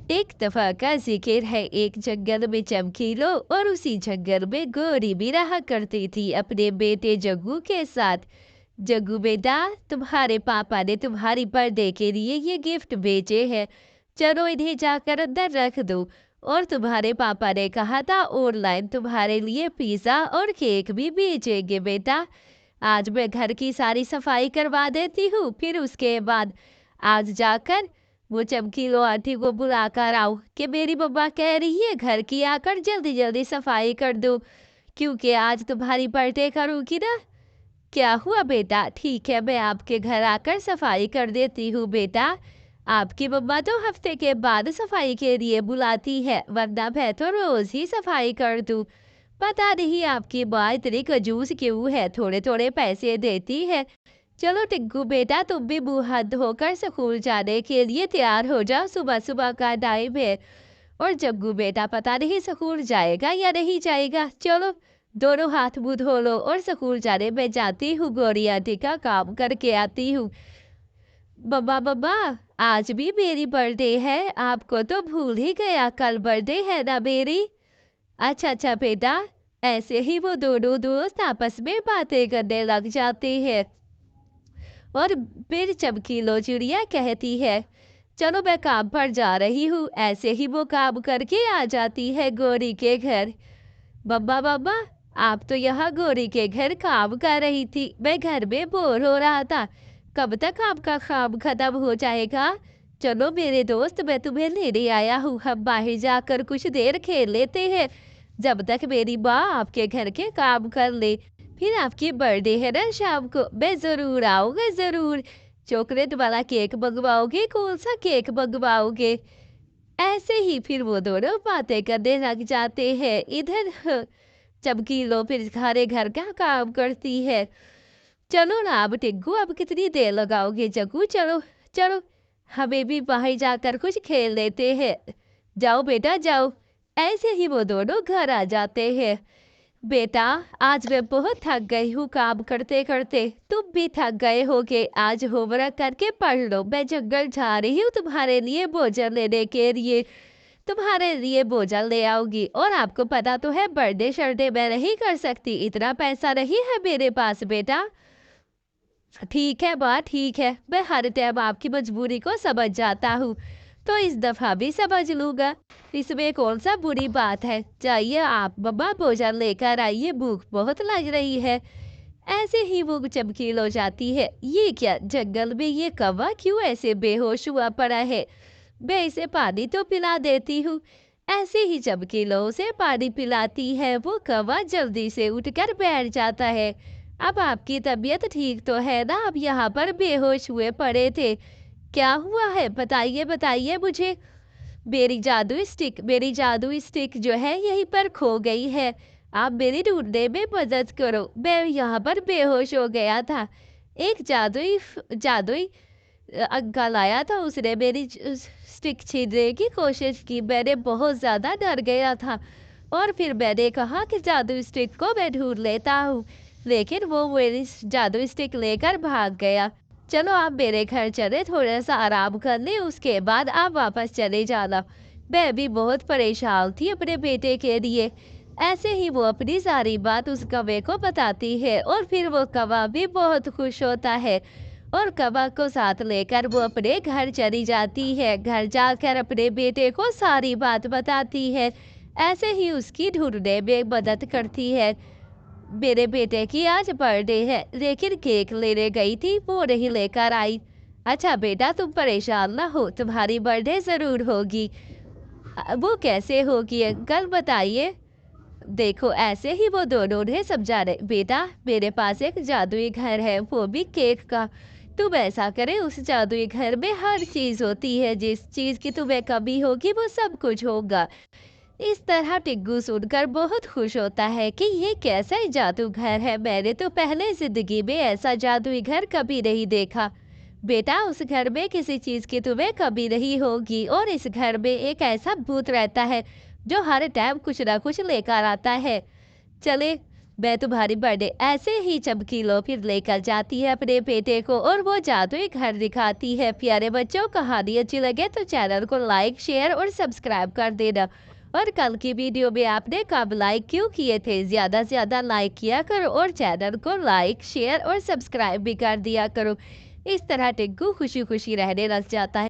एक दफा का जिक्र है, एक जंगल में चमकीलो और उसी जंगल में गोरी भी रहा करती थी अपने बेटे जग्गू के साथ। जग्गू बेटा, तुम्हारे पापा ने तुम्हारी बर्थडे के लिए ये गिफ्ट भेजे हैं, चलो इन्हें जाकर अंदर रख दो। और तुम्हारे पापा ने कहा था ऑनलाइन तुम्हारे लिए पिज्जा और केक भी भेजेंगे बेटा। आज मैं घर की सारी सफाई करवा देती हूँ, फिर उसके बाद आज जाकर वो चमकीलो आंटी को बुलाकर आओ कि मेरी मम्मा कह रही है घर की आकर जल्दी जल्दी सफाई कर दो, क्योंकि आज तुम्हारी बर्थडे करूँगी ना। क्या हुआ बेटा? ठीक है, मैं आपके घर आकर सफाई कर देती हूँ बेटा। आपकी मम्मा तो हफ्ते के बाद सफाई के लिए बुलाती है, वरना मैं तो रोज ही सफाई कर दूँ। पता नहीं आपकी माँ इतनी कंजूस क्यों है, थोड़े थोड़े पैसे देती है। चलो टिंकू बेटा, तुम भी मुंह हाथ धोकर स्कूल जाने के लिए तैयार हो जाओ, सुबह सुबह का टाइम है। और जग्गू बेटा पता नहीं स्कूल जाएगा या नहीं जाएगा। चलो दोनों हाथ मुंह धो लो और स्कूल जाने में जाती हूँ, गौरी आंटी का काम करके आती हूँ। बब्बा बब्बा, आज भी मेरी बर्थडे है, आपको तो भूल ही गया, कल बर्थडे है ना मेरी। अच्छा अच्छा बेटा। ऐसे ही वो दोनों दोस्त आपस में बातें करने लग जाते हैं। और फिर चमकीलो चिड़िया कहती है, चलो मैं काम पर जा रही हूँ। ऐसे ही वो काम करके आ जाती है गौरी के घर। बब्बा बब्बा, आप तो यहाँ गौरी के घर काम कर रही थी, मैं घर में बोर हो रहा था। कब तक आपका काम खत्म हो जाएगा? चलो मेरे दोस्त, मैं तुम्हें लेने आया हूँ, हम बाहर जाकर कुछ देर खेल लेते हैं, जब तक मेरी माँ आपके घर के काम कर ले। फिर आपकी बर्थडे है ना शाम को, मैं जरूर आऊंगा जरूर। चॉकलेट वाला केक मंगवाओगे? कौन सा केक मंगवाओगे? ऐसे ही फिर वो दोनों बातें करने लग जाते हैं। इधर चमकीलो फिर सारे घर का काम करती है। चलो ना अब टिंकू, अब कितनी देर लगाओगे? जग्गू चलो चलो, हमें भी बाहर जाकर कुछ खेल लेते हैं। जाओ बेटा जाओ। ऐसे ही वो दोनों घर आ जाते हैं। बेटा, आज मैं बहुत थक गई हूँ काम करते करते, तुम भी थक गए होगे, आज होमवर्क करके पढ़ लो, मैं जंगल जा रही हूँ तुम्हारे लिए भोजन लेने के लिए। तुम्हारे लिए भोजन ले आऊंगी। और आपको पता तो है बर्थडे शर्डे मैं नहीं कर सकती, इतना पैसा नहीं है मेरे पास बेटा। ठीक है बा, ठीक है, मैं हर टाइम आपकी मजबूरी को समझ जाता हूँ, तो इस दफा भी समझ लूंगा। इसमें कौन सा बुरी बात है? जाइए आप मम्मा भोजन लेकर आइए, भूख बहुत लग रही है। ऐसे ही वो चमकील हो जाती है। ये क्या जंगल में ये कौवा क्यों ऐसे बेहोश हुआ पड़ा है? मैं इसे पानी तो पिला देती हूँ। ऐसे ही चमकीलो उसे पानी पिलाती है, वो कौवा जल्दी से उठकर बैठ जाता है। अब आपकी तबीयत ठीक तो है ना? अब यहाँ पर बेहोश हुए पड़े थे, क्या हुआ है? बताइए बताइए मुझे। मेरी जादू स्टिक जो है यहीं पर खो गई है, आप मेरी ढूंढने में मदद करो, मैं यहाँ पर बेहोश हो गया था। एक जादुई जादुई अंकल आया था, उसने मेरी स्टिक छीनने की कोशिश की, मैंने बहुत ज़्यादा डर गया था। और फिर मैंने कहा कि जादू स्टिक को मैं ढूंढ लेता हूँ, लेकिन वो मेरी जादू स्टिक लेकर भाग गया। चलो आप मेरे घर चले, थोड़ा सा आराम कर ले, उसके बाद आप वापस चले जाना। मैं भी बहुत परेशान थी अपने बेटे के लिए। ऐसे ही वो अपनी सारी बात उस कौवे को बताती है, और फिर वो कौवा भी बहुत खुश होता है और कौवा को साथ लेकर वो अपने घर चली जाती है। घर जाकर अपने बेटे को सारी बात बताती है, ऐसे ही उसकी ढूंढने में मदद करती है। मेरे बेटे की आज बर्थडे है, लेकिन केक लेने गई थी, वो नहीं लेकर आई। अच्छा बेटा, तुम परेशान ना हो, तुम्हारी बर्थडे जरूर होगी। वो कैसे होगी अंकल बताइए? देखो ऐसे ही वो दोनों ने समझा रहे, बेटा मेरे पास एक जादुई घर है, वो भी केक का। तुम ऐसा करे, उस जादुई घर में हर चीज होती है, जिस चीज की तुम्हें कमी होगी वो सब कुछ होगा। इस तरह टिग्गू सुनकर बहुत खुश होता है कि ये कैसा ही जादू घर है, मैंने तो पहले जिंदगी में ऐसा जादुई घर कभी नहीं देखा। बेटा, उस घर में किसी चीज की तुम्हें कमी नहीं होगी, और इस घर में एक ऐसा भूत रहता है जो हर टाइम कुछ ना कुछ लेकर आता है। चले मैं तुम्हारी बर्थडे ऐसे ही चमकीलो फिर लेकर जाती है अपने बेटे को और वो जादुई घर दिखाती है। प्यारे बच्चों, कहानी अच्छी लगे तो चैनल को लाइक शेयर और सब्सक्राइब कर देना। और कल की वीडियो में आपने कब लाइक क्यों किए थे? ज़्यादा से ज़्यादा लाइक किया करो और चैनल को लाइक शेयर और सब्सक्राइब भी कर दिया करो। इस तरह टिंकू खुशी खुशी रहने लग जाता है।